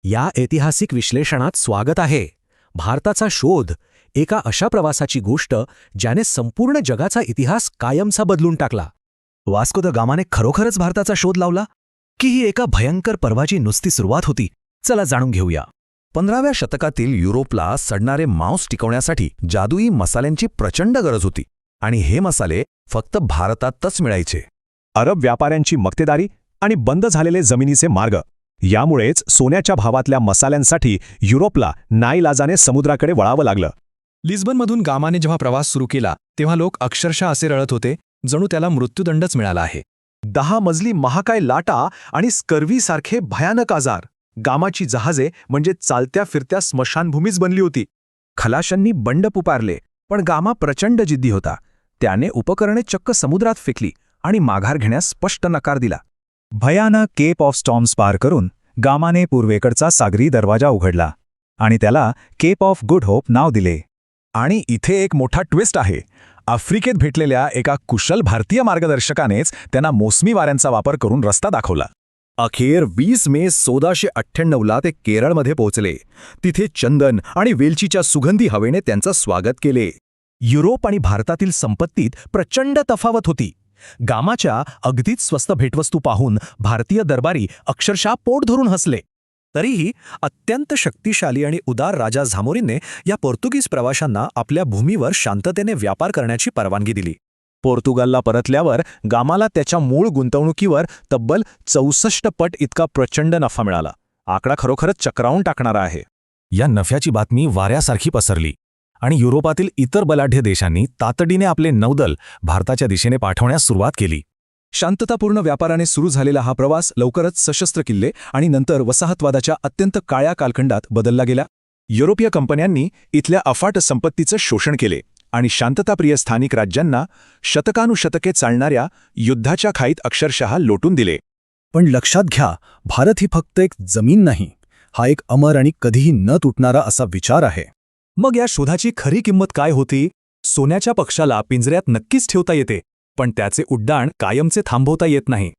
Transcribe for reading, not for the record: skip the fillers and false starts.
या ऐतिहासिक विश्लेषणात स्वागत आहे. भारताचा शोध, एका अशा प्रवासाची गोष्ट ज्याने संपूर्ण जगाचा इतिहास कायमचा बदलून टाकला. वास्को द गामाने खरोखरच भारताचा शोध लावला की ही एका भयंकर पर्वाची नुसती सुरुवात होती? चला जाणून घेऊया. 15व्या शतकातील युरोपला सडणारे मांस टिकवण्यासाठी जादुई मसाल्यांची प्रचंड गरज होती, आणि हे मसाले फक्त भारतातच मिळायचे. अरब व्यापाऱ्यांची मक्तेदारी आणि बंद झालेले जमिनीचे मार्ग यामुळेच सोन्याच्या भावातल्या मसाल्यांसाठी युरोपला नाईलाजाने समुद्राकडे वळावं लागलं. लिस्बनमधून गामाने जेव्हा प्रवास सुरू केला तेव्हा लोक अक्षरशः असे रडत होते जणू त्याला मृत्यूदंडच मिळाला आहे. 10 मजली महाकाय लाटा आणि स्कर्वीसारखे भयानक आजार. गामाची जहाजे म्हणजे चालत्या फिरत्या स्मशानभूमीच बनली होती. खलाशांनी बंड पुकारले, पण गामा प्रचंड जिद्दी होता. त्याने उपकरणे चक्क समुद्रात फेकली आणि माघार घेण्यास स्पष्ट नकार दिला. भयानक केप ऑफ स्टॉर्म्स पार करून गामाने पूर्वेकडचा सागरी दरवाजा उघडला आणि त्याला केप ऑफ गुड होप नाव दिले. आणि इथे एक मोठा ट्विस्ट आहे. आफ्रिकेत भेटलेल्या एका कुशल भारतीय मार्गदर्शकानेच त्यांना मोसमी वाऱ्यांचा वापर करून रस्ता दाखवला. अखेर 20 मे 1498ला ते केरळमध्ये पोहोचले. तिथे चंदन आणि वेलचीच्या सुगंधी हवेने त्यांचं स्वागत केले. युरोप आणि भारतातील संपत्तीत प्रचंड तफावत होती. गामाच्या अगदीच स्वस्त भेटवस्तू पाहून भारतीय दरबारी अक्षरशः पोट धरून हसले. तरीही अत्यंत शक्तिशाली आणि उदार राजा झामोरीनने या पोर्तुगीज प्रवाशांना आपल्या भूमीवर शांततेने व्यापार करण्याची परवानगी दिली. पोर्तुगालला परतल्यावर गामाला त्याच्या मूळ गुंतवणुकीवर तब्बल 64 पट इतका प्रचंड नफा मिळाला. आकडा खरोखरच चक्रावून टाकणारा आहे. या नफ्याची बातमी वाऱ्यासारखी पसरली आणि युरोपातील इतर बलाढ्य देशांनी तातडीने आपले नौदल भारताच्या दिशेने पाठवण्यास सुरुवात केली. शांततापूर्ण व्यापाराने सुरू झालेला हा प्रवास लवकरच सशस्त्र किल्ले आणि नंतर वसाहतवादाच्या अत्यंत काळ्या कालखंडात बदलला गेला. युरोपीय कंपन्यांनी इथल्या अफाट संपत्तीचं शोषण केले आणि शांतताप्रिय स्थानिक राज्यांना शतकानुशतके चालणाऱ्या युद्धाच्या खाईत अक्षरशः लोटून दिले. पण लक्षात घ्या, भारत ही फक्त एक जमीन नाही, हा एक अमर आणि कधीही न तुटणारा असा विचार आहे. मग या शोधाची खरी किंमत काय होती? सोन्याच्या पक्षाला पिंजऱ्यात नक्कीच ठेवता येते, पण त्याचे उड्डाण कायमचे थांबवता येत नाही.